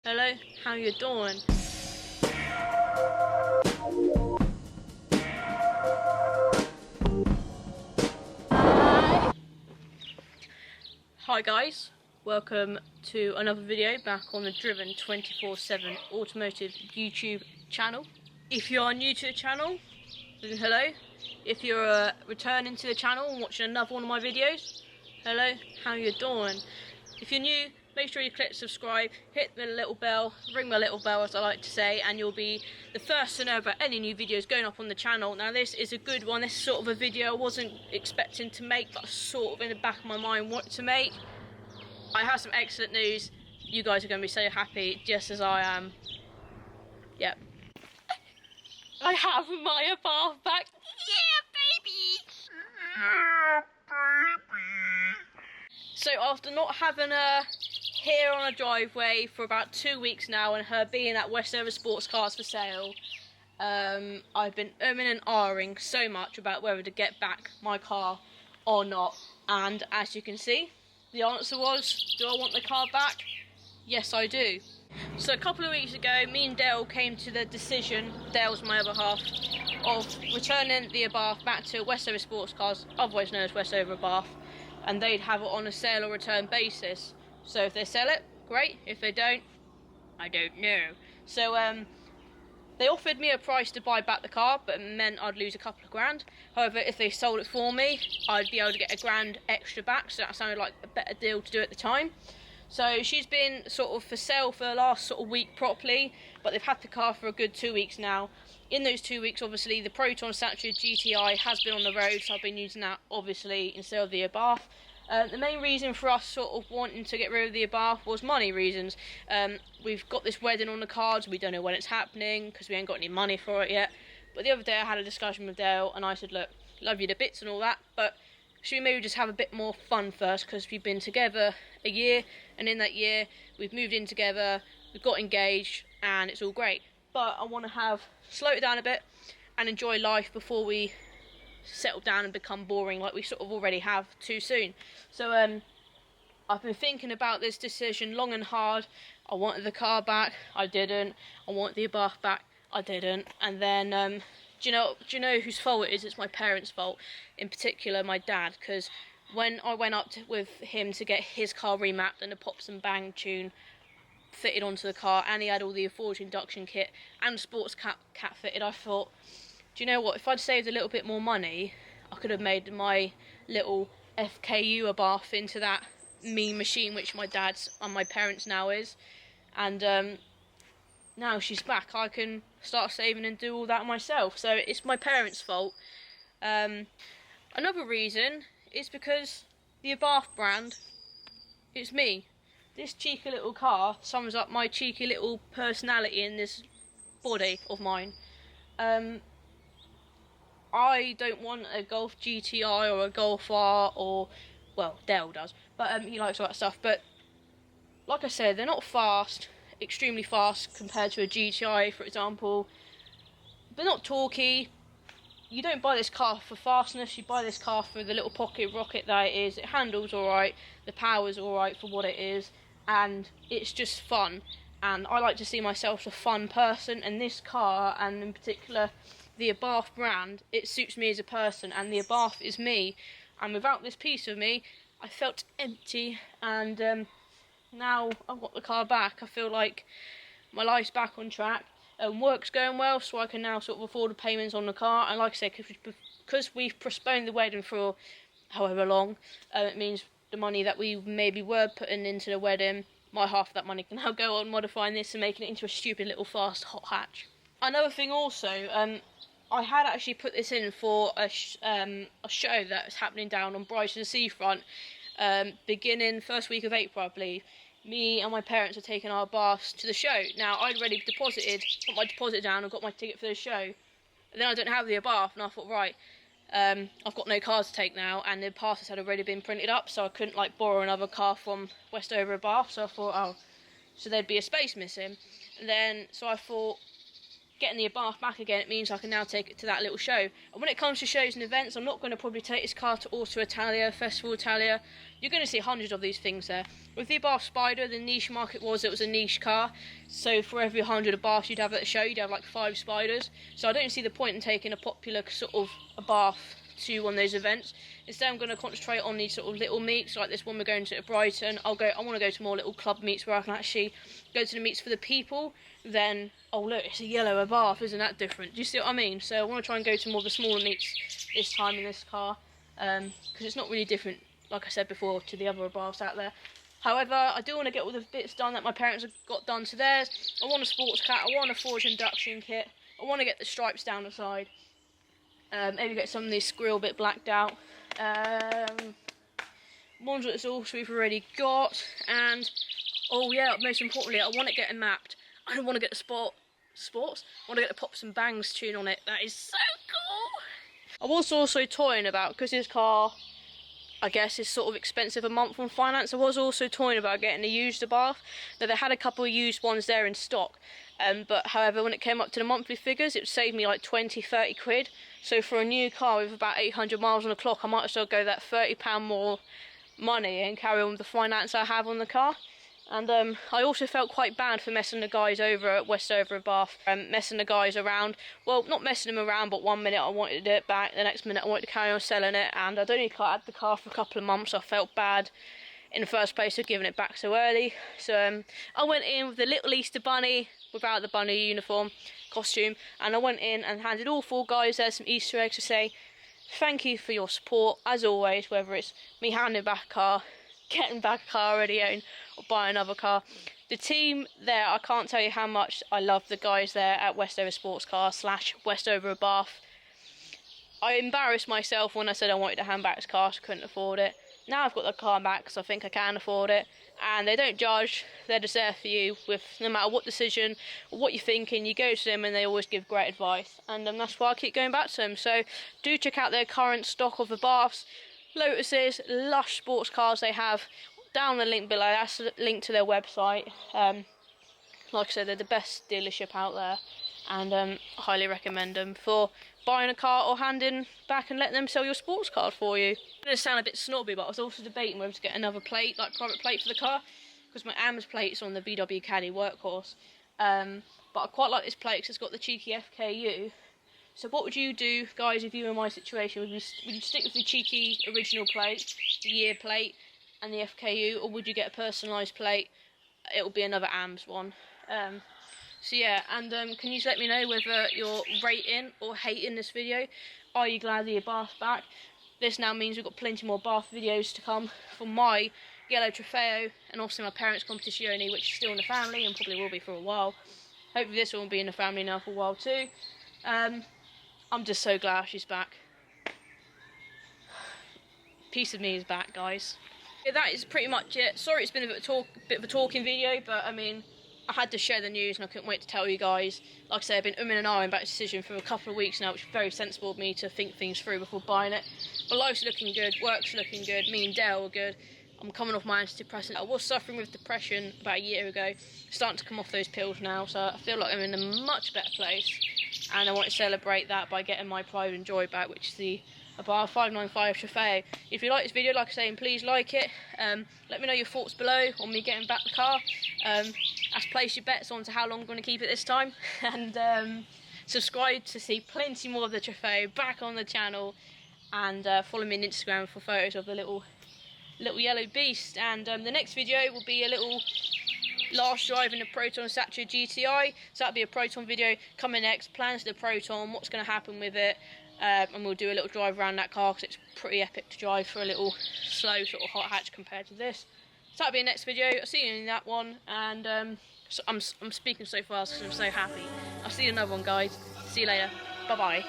Hello, how you doing? Hi guys, welcome to another video back on the Driven 24/7 Automotive YouTube channel. If you are new to the channel, then hello. If you're returning to the channel and watching another one of my videos, hello, how you doing? If you're new, make sure you click subscribe, hit the little bell, ring the little bell as I like to say, and you'll be the first to know about any new videos going up on the channel. Now this is a good one. This is sort of a video I wasn't expecting to make, but sort of in the back of my mind wanted to make. I have some excellent news. You guys are going to be so happy, just as I am. Yep. I have my Abarth back. Yeah, baby! Yeah, baby! So after not having her here on a driveway for about 2 weeks now, and her being at Westover Sports Cars for sale, I've been umming and ahhing so much about whether to get back my car or not. And as you can see, the answer was, do I want the car back? Yes, I do. So a couple of weeks ago, me and Dale came to the decision, Dale's my other half, of returning the Abarth back to Westover Sports Cars, otherwise known as Westover Abarth, and they'd have it on a sale or return basis. So if they sell it, great. If they don't, I don't know. So they offered me a price to buy back the car, but it meant I'd lose a couple of grand. However, if they sold it for me, I'd be able to get a grand extra back, so that sounded like a better deal to do at the time. So she's been sort of for sale for the last sort of week properly, but they've had the car for a good 2 weeks now. In those 2 weeks, obviously, the Proton Statue GTI has been on the road, so I've been using that, obviously, instead of the Abarth. The main reason for us sort of wanting to get rid of the Abarth was money reasons. We've got this wedding on the cards, we don't know when it's happening, because we ain't got any money for it yet. But the other day I had a discussion with Dale, and I said, look, love you to bits and all that, but should we maybe just have a bit more fun first, because we've been together a year, and in that year we've moved in together, we've got engaged, and it's all great. But I want to slow it down a bit and enjoy life before we settle down and become boring like we sort of already have too soon. So I've been thinking about this decision long and hard. I wanted the car back, I didn't. I wanted the Abarth back, I didn't. And then do you know whose fault it is? It's my parents' fault, in particular my dad, because when I went up with him to get his car remapped and the Pops and Bang tune fitted onto the car, and he had all the Forge induction kit and sports cat fitted, I thought, do you know what, if I'd saved a little bit more money, I could have made my little FKU Abarth into that mean machine which my dad's and my parents now is. And now she's back, I can start saving and do all that myself. So it's my parents' fault. Another reason is because the Abarth brand, it's me. This cheeky little car sums up my cheeky little personality in this body of mine. I don't want a Golf GTI or a Golf R, or, well, Dale does, but he likes all that stuff. But like I said, they're not fast, extremely fast compared to a GTI, for example. They're not torquey. You don't buy this car for fastness, you buy this car for the little pocket rocket that it is. It handles alright, the power's alright for what it is, and it's just fun. And I like to see myself as a fun person, and this car, and in particular the Abarth brand, it suits me as a person, and the Abarth is me. And without this piece of me, I felt empty, and now I've got the car back, I feel like my life's back on track. Work's going well, so I can now sort of afford the payments on the car. And like I said, because we've postponed the wedding for however long, it means the money that we maybe were putting into the wedding, my half of that money can now go on modifying this and making it into a stupid little fast hot hatch. Another thing also, I had actually put this in for a show that was happening down on Brighton Seafront, beginning first week of April, I believe. Me and my parents are taking our baths to the show. Now, I'd already put my deposit down and got my ticket for the show. And then I don't have the Abarth, and I thought, right, I've got no cars to take now, and the passes had already been printed up, so I couldn't like borrow another car from Westover Abarth. So I thought, oh, so there'd be a space missing. And then, so I thought, getting the Abarth back again, it means I can now take it to that little show. And when it comes to shows and events, I'm not going to probably take this car to Auto Italia, Festival Italia. You're going to see hundreds of these things there. With the Abarth Spider, the niche market was it was a niche car. So for every 100 Abarths you'd have at the show, you'd have like 5 Spiders. So I don't see the point in taking a popular sort of Abarth to one of those events. Instead I'm going to concentrate on these sort of little meets, like this one we're going to at Brighton. I want to go to more little club meets where I can actually go to the meets for the people. Then, oh look, it's a yellow Abarth, isn't that different? Do you see what I mean? So I want to try and go to more of the smaller meets this time in this car, because it's not really different, like I said before, to the other Abarths out there. However, I do want to get all the bits done that my parents have got done to theirs. I want a sports cat, I want a forged induction kit, I want to get the stripes down the side. Maybe get some of these squirrel bit blacked out. Ones that's also we've already got, and oh yeah, most importantly, I want to get it mapped. I don't want to get the sports. I want to get the Pops and Bangs tune on it. That is so cool. I was also toying about, because this car, I guess, is sort of expensive a month on finance. I was also toying about getting a used Abarth. Now they had a couple of used ones there in stock, but however, when it came up to the monthly figures, it would save me like 20-30 quid. So for a new car with about 800 miles on the clock, I might as well go that £30 more money and carry on with the finance I have on the car. And I also felt quite bad for messing the guys over at Westover Abarth, messing the guys around. Well, not messing them around, but one minute I wanted it back, the next minute I wanted to carry on selling it, and I'd only had the car for a couple of months, so I felt bad in the first place for giving it back so early. So I went in with the little Easter bunny, without the bunny uniform, costume, and I went in and handed all 4 guys there some Easter eggs to say thank you for your support, as always, whether it's me handing back a car, getting back a car I already own, or buy another car. The team there, I can't tell you how much I love the guys there at Westover Sports Car / Westover Abarth. I embarrassed myself when I said I wanted to hand back this car, so I couldn't afford it. Now I've got the car back, because I think I can afford it. And they don't judge, they're just there for you with no matter what decision or what you're thinking. You go to them and they always give great advice. And that's why I keep going back to them. So do check out their current stock of Abarths, Lotuses, lush sports cars they have. Down the link below, that's a link to their website. Like I said, they're the best dealership out there, and I highly recommend them for buying a car or handing back and letting them sell your sports car for you. It's going to sound a bit snobby, but I was also debating whether to get another plate, like private plate for the car, because my AMS plate's on the VW Caddy Workhorse. But I quite like this plate because it's got the cheeky FKU. So what would you do, guys, if you were in my situation? Would you stick with the cheeky original plate, the year plate, and the FKU, or would you get a personalised plate? It'll be another AMS one. So yeah, and can you just let me know whether you're rating or hating this video? Are you glad the Abarth's back? This now means we've got plenty more Abarth videos to come for my yellow Trofeo, and also my parents' Competizione, which is still in the family and probably will be for a while. Hopefully this one will be in the family now for a while too. I'm just so glad she's back. Piece of me is back, guys. Yeah, that is pretty much it. Sorry it's been a bit of a talking video, but I mean, I had to share the news and I couldn't wait to tell you guys. Like I said, I've been umming and ahhing about this decision for a couple of weeks now, which is very sensible of me to think things through before buying it. But life's looking good, work's looking good, me and Dale are good. I'm coming off my antidepressant. I was suffering with depression about a year ago, starting to come off those pills now, so I feel like I'm in a much better place. And I want to celebrate that by getting my pride and joy back, which is the Abarth 595 Trofeo. If you like this video, like I say, please like it. Let me know your thoughts below on me getting back the car. Let's place your bets on to how long I'm going to keep it this time. And subscribe to see plenty more of the Trofeo back on the channel. And follow me on Instagram for photos of the little yellow beast. And the next video will be a little last drive in the Proton Satya GTI. So that'll be a Proton video coming next. Plans for the Proton, what's going to happen with it. And we'll do a little drive around that car because it's pretty epic to drive for a little slow sort of hot hatch compared to this. So that'll be the next video. I'll see you in that one. And so I'm speaking so fast because I'm so happy. I'll see you in another one, guys. See you later. Bye bye.